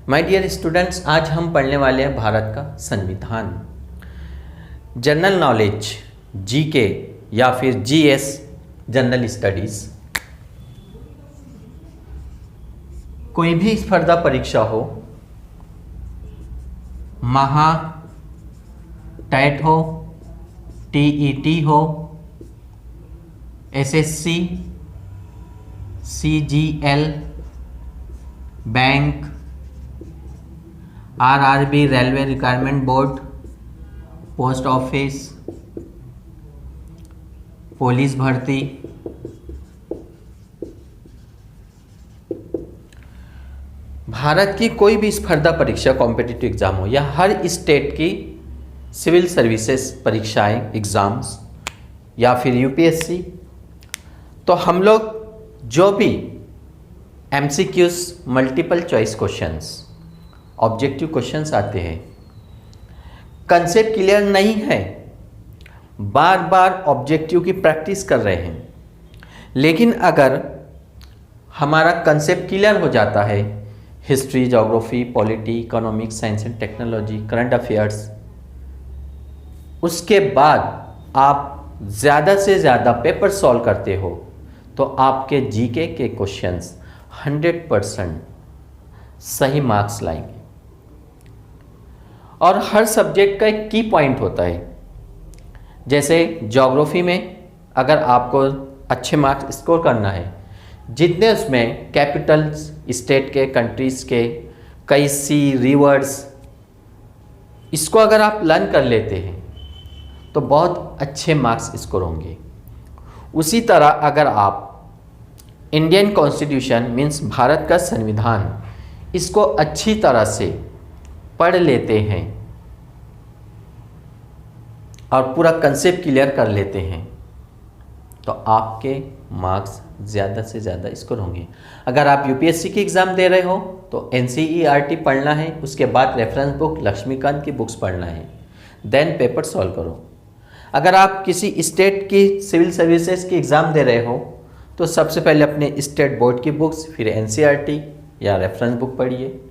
My dear students, आज हम पढ़ने वाले हैं भारत का संविधान। जनरल नॉलेज जीके या फिर जीएस जनरल स्टडीज। कोई भी स्पर्धा परीक्षा हो, महा, टेट हो, टीईटी हो, SSC, CGL, bank, RRB railway requirement board, post office, police भर्ती, भारत की कोई भी स्पर्धा परीक्षा कॉम्पिटिटिव एग्जाम हो या हर स्टेट की सिविल सर्विसेज परीक्षाएं एग्जाम्स या फिर यूपीएससी, तो हम लोग जो भी MCQs multiple choice questions objective questions आते हैं, कंसेप्ट क्लियर नहीं है, बार बार ऑब्जेक्टिव की प्रैक्टिस कर रहे हैं, लेकिन अगर हमारा कंसेप्ट क्लियर हो जाता है, history, geography, polity, economics, science and technology, current affairs, उसके बाद आप ज़्यादा से ज़्यादा पेपर सॉल्व करते हो तो आपके जीके के क्वेश्चंस 100% सही मार्क्स लाएंगे। और हर सब्जेक्ट का एक की पॉइंट होता है। जैसे ज्योग्राफी में अगर आपको अच्छे मार्क्स स्कोर करना है, जितने उसमें कैपिटल्स स्टेट के, कंट्रीज़ के, कई सी, रिवर्स, इसको अगर आप लर्न कर लेते हैं तो बहुत अच्छे मार्क्स स्कोर होंगे। उसी तरह अगर आप इंडियन कॉन्स्टिट्यूशन मीन्स भारत का संविधान, इसको अच्छी तरह से पढ़ लेते हैं और पूरा कंसेप्ट क्लियर कर लेते हैं तो आपके मार्क्स ज़्यादा से ज़्यादा स्कोर होंगे। अगर आप यूपीएससी की एग्ज़ाम दे रहे हो तो एनसीईआरटी पढ़ना है, उसके बाद रेफरेंस बुक लक्ष्मीकांत की बुक्स पढ़ना है, देन पेपर सॉल्व करो। अगर आप किसी स्टेट की सिविल सर्विसेज की एग्ज़ाम दे रहे हो तो सबसे पहले अपने स्टेट बोर्ड की बुक्स, फिर एनसीईआरटी या रेफरेंस बुक पढ़िए।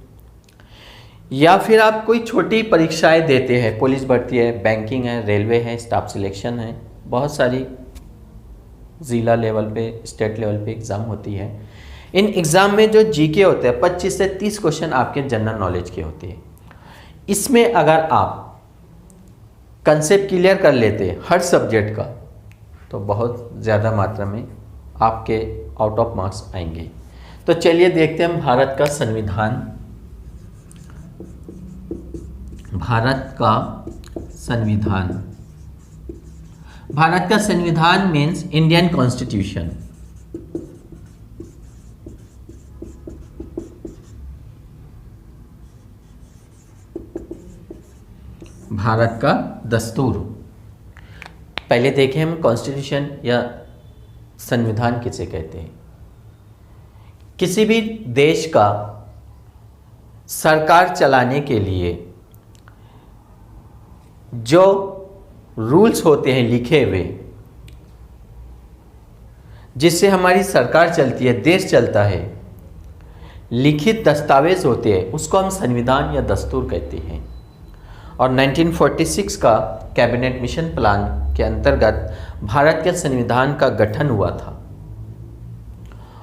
या फिर आप कोई छोटी परीक्षाएं देते हैं, पुलिस भर्ती है, बैंकिंग है, रेलवे है, स्टाफ सिलेक्शन है, बहुत सारी ज़िला लेवल पे, स्टेट लेवल पे एग्ज़ाम होती है। इन एग्ज़ाम में जो जीके होते हैं 25 से 30 क्वेश्चन आपके जनरल नॉलेज के होते हैं। इसमें अगर आप कंसेप्ट क्लियर कर लेते हैं हर सब्जेक्ट का तो बहुत ज़्यादा मात्रा में आपके आउट ऑफ मार्क्स आएंगे। तो चलिए देखते हैं हम भारत का संविधान। भारत का संविधान, भारत का संविधान मीन्स इंडियन कॉन्स्टिट्यूशन। भारत का दस्तूर। पहले देखें हम कॉन्स्टिट्यूशन या संविधान किसे कहते हैं। किसी भी देश का सरकार चलाने के लिए जो रूल्स होते हैं लिखे हुए, जिससे हमारी सरकार चलती है, देश चलता है, लिखित दस्तावेज होते हैं, उसको हम संविधान या दस्तूर कहते हैं। और 1946 का कैबिनेट मिशन प्लान के अंतर्गत भारत के संविधान का गठन हुआ था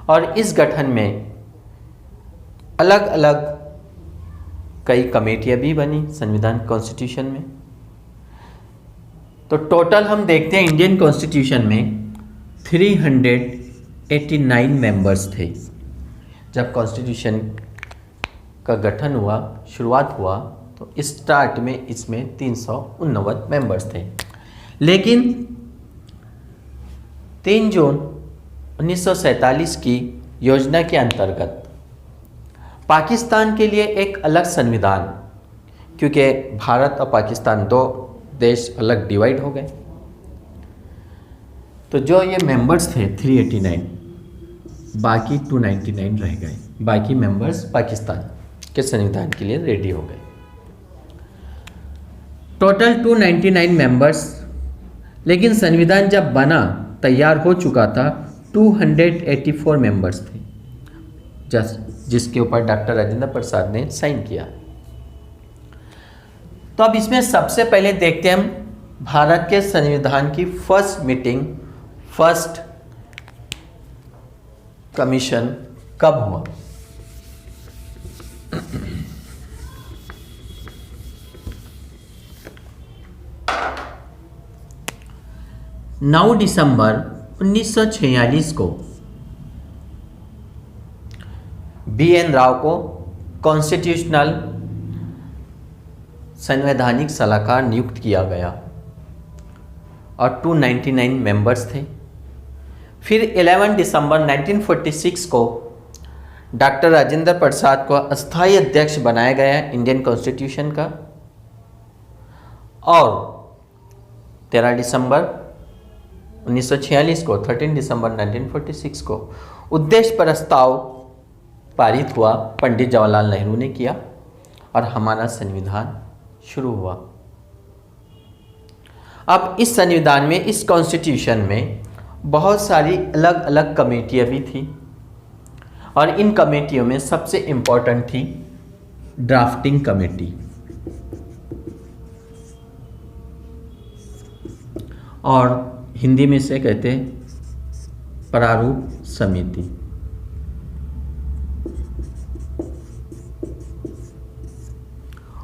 और इस गठन में अलग अलग कई कमेटियां भी बनी संविधान कॉन्स्टिट्यूशन में। तो टोटल हम देखते हैं इंडियन कॉन्स्टिट्यूशन में 389 मेंबर्स थे। जब कॉन्स्टिट्यूशन का गठन हुआ, शुरुआत हुआ, तो स्टार्ट में इसमें 389 मेंबर्स थे। लेकिन 3 जून 1947 की योजना के अंतर्गत पाकिस्तान के लिए एक अलग संविधान, क्योंकि भारत और पाकिस्तान दो देश अलग डिवाइड हो गए, तो जो ये मेंबर्स थे 389, बाकी 299 रह गए। बाकी मेंबर्स पाकिस्तान के संविधान के लिए रेडी हो गए। टोटल 299 मेंबर्स, लेकिन संविधान जब बना, तैयार हो चुका था, 284 मेंबर्स थे। जिसके ऊपर डॉक्टर राजेंद्र प्रसाद ने साइन किया। तो अब इसमें सबसे पहले देखते हैं हम भारत के संविधान की फर्स्ट मीटिंग, फर्स्ट कमीशन कब हुआ। 9 दिसंबर 1946 को BN राव को कॉन्स्टिट्यूशनल संवैधानिक सलाहकार नियुक्त किया गया और 299 मेंबर्स थे। फिर 11 दिसंबर 1946 को डॉक्टर राजेंद्र प्रसाद को अस्थायी अध्यक्ष बनाया गया इंडियन कॉन्स्टिट्यूशन का, और 13 दिसंबर 1946 को 13 दिसंबर 1946 को उद्देश्य प्रस्ताव पारित हुआ, पंडित जवाहरलाल नेहरू ने किया और हमारा संविधान शुरू हुआ। अब इस संविधान में, इस कॉन्स्टिट्यूशन में बहुत सारी अलग अलग कमेटियाँ भी थी और इन कमेटियों में सबसे इम्पोर्टेंट थी ड्राफ्टिंग कमेटी और हिंदी में से कहते हैं प्रारूप समिति।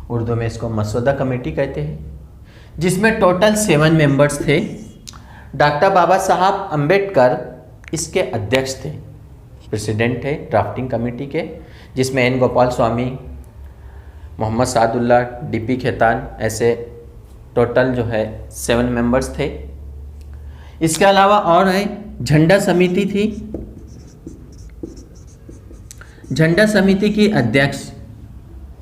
उर्दू में इसको मसौदा कमेटी कहते हैं, जिसमें टोटल 7 मेंबर्स थे। डॉक्टर बाबा साहब अंबेडकर इसके अध्यक्ष थे, प्रेसिडेंट थे ड्राफ्टिंग कमेटी के, जिसमें एन गोपाल स्वामी, मोहम्मद सादुल्लाह, DP खेतान, ऐसे टोटल जो है 7 मेंबर्स थे। इसके अलावा और है झंडा समिति थी। झंडा समिति की अध्यक्ष,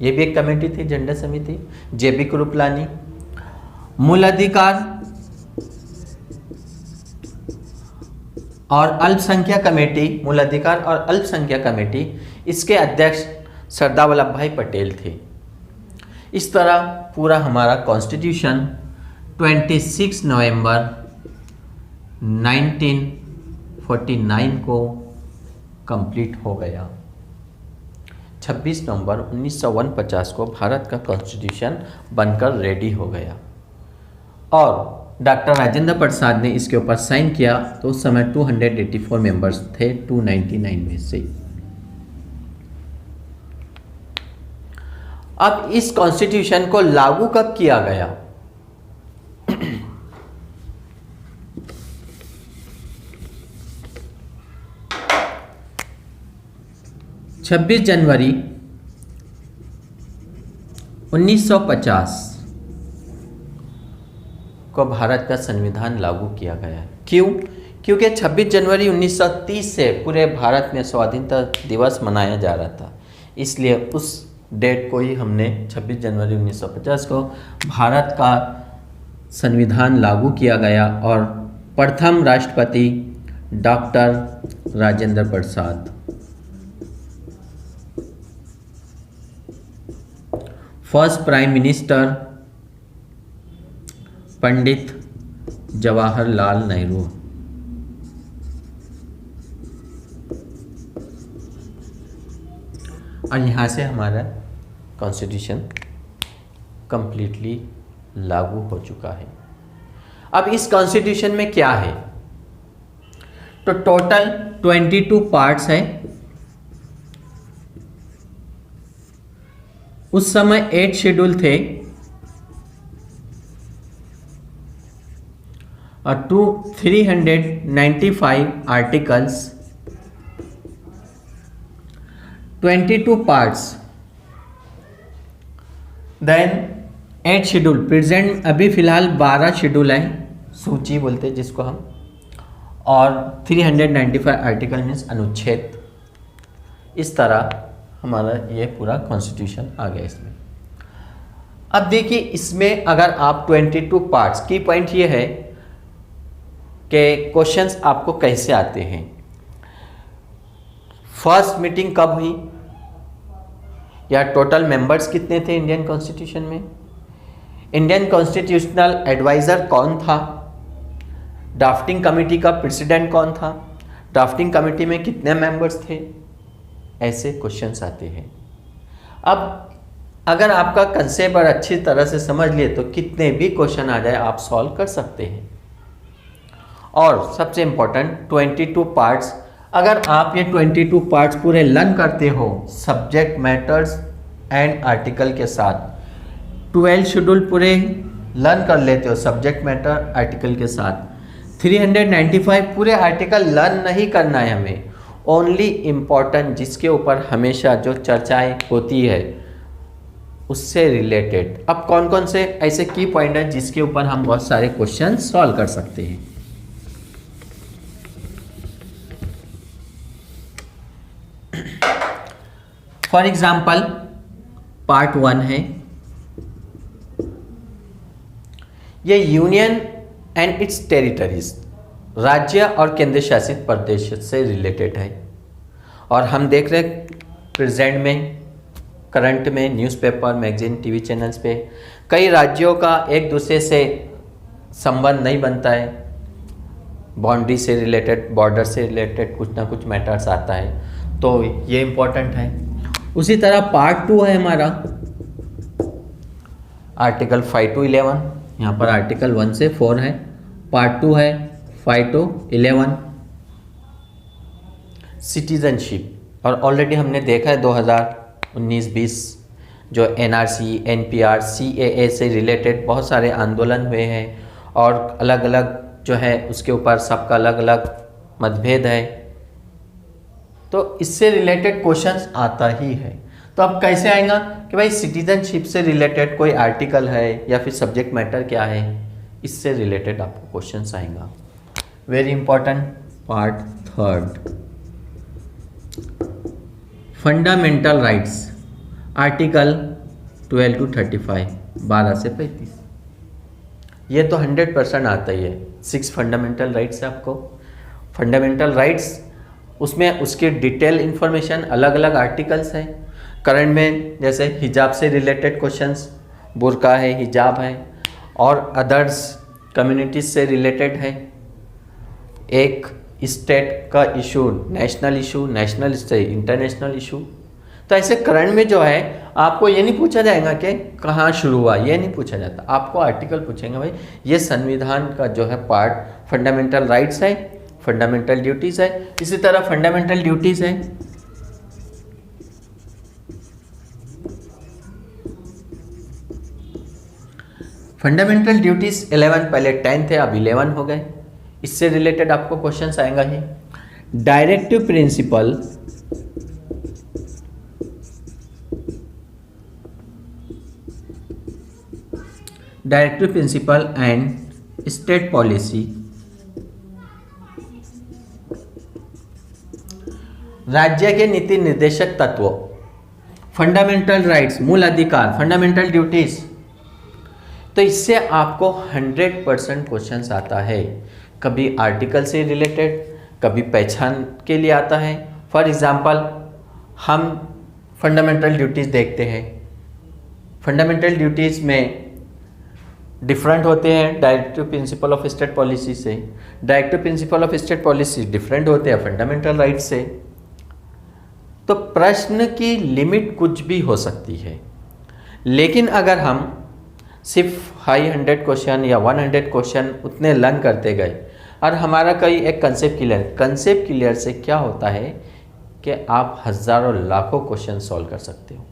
ये भी एक कमेटी थी झंडा समिति, JB कृपलानी। मूल अधिकार और अल्पसंख्यक कमेटी, मूल अधिकार और अल्पसंख्यक कमेटी, इसके अध्यक्ष सरदार वल्लभ भाई पटेल थे। इस तरह पूरा हमारा कॉन्स्टिट्यूशन 26 नवंबर 1949 को कंप्लीट हो गया। 26 नवंबर 1949 को भारत का कॉन्स्टिट्यूशन बनकर रेडी हो गया और डॉक्टर राजेंद्र प्रसाद ने इसके ऊपर साइन किया। तो उस समय 284 मेंबर्स थे 299 में से। अब इस कॉन्स्टिट्यूशन को लागू कब किया गया? 26 जनवरी 1950 को भारत का संविधान लागू किया गया है। क्यों? क्योंकि 26 जनवरी 1930 से पूरे भारत में स्वाधीनता दिवस मनाया जा रहा था, इसलिए उस डेट को ही हमने 26 जनवरी 1950 को भारत का संविधान लागू किया गया और प्रथम राष्ट्रपति doctor Rajendra Prasad, first prime minister Pandit Jawaharlal Nehru. और यहाँ से हमारा कॉन्स्टिट्यूशन कंप्लीटली लागू हो चुका है। अब इस कॉन्स्टिट्यूशन में क्या है? तो टोटल 22 पार्ट्स है। उस समय 8 शेड्यूल थे और 395 articles, 22 parts, then 8 schedule. Present अभी फ़िलहाल 12 शेड्यूल है, सूची बोलते हैं जिसको हम, और 395 आर्टिकल मीन्स अनुच्छेद। इस तरह हमारा ये पूरा कॉन्स्टिट्यूशन आ गया इसमें। अब देखिए इसमें अगर आप 22 पार्ट्स, की पॉइंट ये है कि क्वेश्चंस आपको कैसे आते हैं। फर्स्ट मीटिंग कब हुई, या टोटल मेंबर्स कितने थे इंडियन कॉन्स्टिट्यूशन में, इंडियन कॉन्स्टिट्यूशनल एडवाइज़र कौन था, ड्राफ्टिंग कमेटी का प्रेसिडेंट कौन था, ड्राफ्टिंग कमेटी में कितने मेंबर्स थे, ऐसे क्वेश्चंस आते हैं। अब अगर आपका कंसेप्ट और अच्छी तरह से समझ लिए तो कितने भी क्वेश्चन आ जाए आप सॉल्व कर सकते हैं। और सबसे इम्पोर्टेंट 22 पार्ट्स, अगर आप ये 22 पार्ट्स पूरे लर्न करते हो सब्जेक्ट मैटर्स एंड आर्टिकल के साथ, 12 शेड्यूल पूरे लर्न कर लेते हो सब्जेक्ट मैटर आर्टिकल के साथ, 395 पूरे आर्टिकल लर्न नहीं करना है हमें, ओनली इम्पॉर्टेंट जिसके ऊपर हमेशा जो चर्चाएं होती है उससे रिलेटेड। अब कौन कौन से ऐसे की पॉइंट हैं जिसके ऊपर हम बहुत सारे क्वेश्चन सॉल्व कर सकते हैं। फॉर एग्जाम्पल पार्ट 1 है, ये यूनियन एंड इट्स टेरिटरीज, राज्य और केंद्र शासित प्रदेश से रिलेटेड है। और हम देख रहे प्रेजेंट में करंट में न्यूज़पेपर मैगजीन टीवी चैनल्स पे कई राज्यों का एक दूसरे से संबंध नहीं बनता है, बाउंड्री से रिलेटेड बॉर्डर से रिलेटेड कुछ ना कुछ मैटर्स आता है, तो ये इम्पोर्टेंट है। उसी तरह पार्ट 2 है हमारा आर्टिकल 5 to 11, यहाँ पर आर्टिकल 1 से 4 है, पार्ट 2 है 5 to 11 सिटीजनशिप। और ऑलरेडी हमने देखा है 2019-20 जो एनआरसी एनपीआर सीएए से रिलेटेड बहुत सारे आंदोलन हुए हैं और अलग अलग जो है उसके ऊपर सबका अलग अलग मतभेद है, तो इससे रिलेटेड क्वेश्चंस आता ही है। तो अब कैसे आएगा कि भाई सिटीजनशिप से रिलेटेड कोई आर्टिकल है या फिर सब्जेक्ट मैटर क्या है, इससे रिलेटेड आपको क्वेश्चंस आएगा। Very important part 3 fundamental rights article 12 to 35 12 से 35, ये तो 100% आता ही है। 6 फंडामेंटल राइट्स है आपको। फंडामेंटल राइट्स उसमें उसके डिटेल इंफॉर्मेशन अलग अलग आर्टिकल्स हैं। करंट में जैसे हिजाब से रिलेटेड क्वेश्चंस, बुर्का है, हिजाब है और अदर्स कम्युनिटीज से रिलेटेड है। एक स्टेट का इशू, नेशनल इशू, नेशनल से इंटरनेशनल इशू। तो ऐसे करंट में जो है आपको ये नहीं पूछा जाएगा कि कहाँ शुरू हुआ, ये नहीं पूछा जाता, आपको आर्टिकल पूछेंगे भाई ये संविधान का जो है पार्ट फंडामेंटल राइट्स है, फंडामेंटल ड्यूटीज़ है। इसी तरह फंडामेंटल ड्यूटीज़ है, फंडामेंटल ड्यूटीज़ 11, पहले 10 थे अब 11 हो गए। इससे रिलेटेड आपको क्वेश्चंस आएगा ही। Directive principle, directive principle and state policy, राज्य के नीति निर्देशक तत्व, फंडामेंटल राइट्स मूल अधिकार, फंडामेंटल ड्यूटीज। तो इससे आपको 100% क्वेश्चंस आता है। कभी आर्टिकल से रिलेटेड, कभी पहचान के लिए आता है। फॉर एग्जांपल हम फंडामेंटल ड्यूटीज़ देखते हैं, फंडामेंटल ड्यूटीज़ में डिफरेंट होते हैं directive principle of state policy से। Directive principle of state policy different होते हैं फंडामेंटल राइट से। तो प्रश्न की लिमिट कुछ भी हो सकती है, लेकिन अगर हम सिर्फ हाई 100 क्वेश्चन या 100 क्वेश्चन उतने लर्न करते गए और हमारा कई एक कंसेप्ट क्लियर से क्या होता है कि आप हज़ारों लाखों क्वेश्चन सॉल्व कर सकते हो।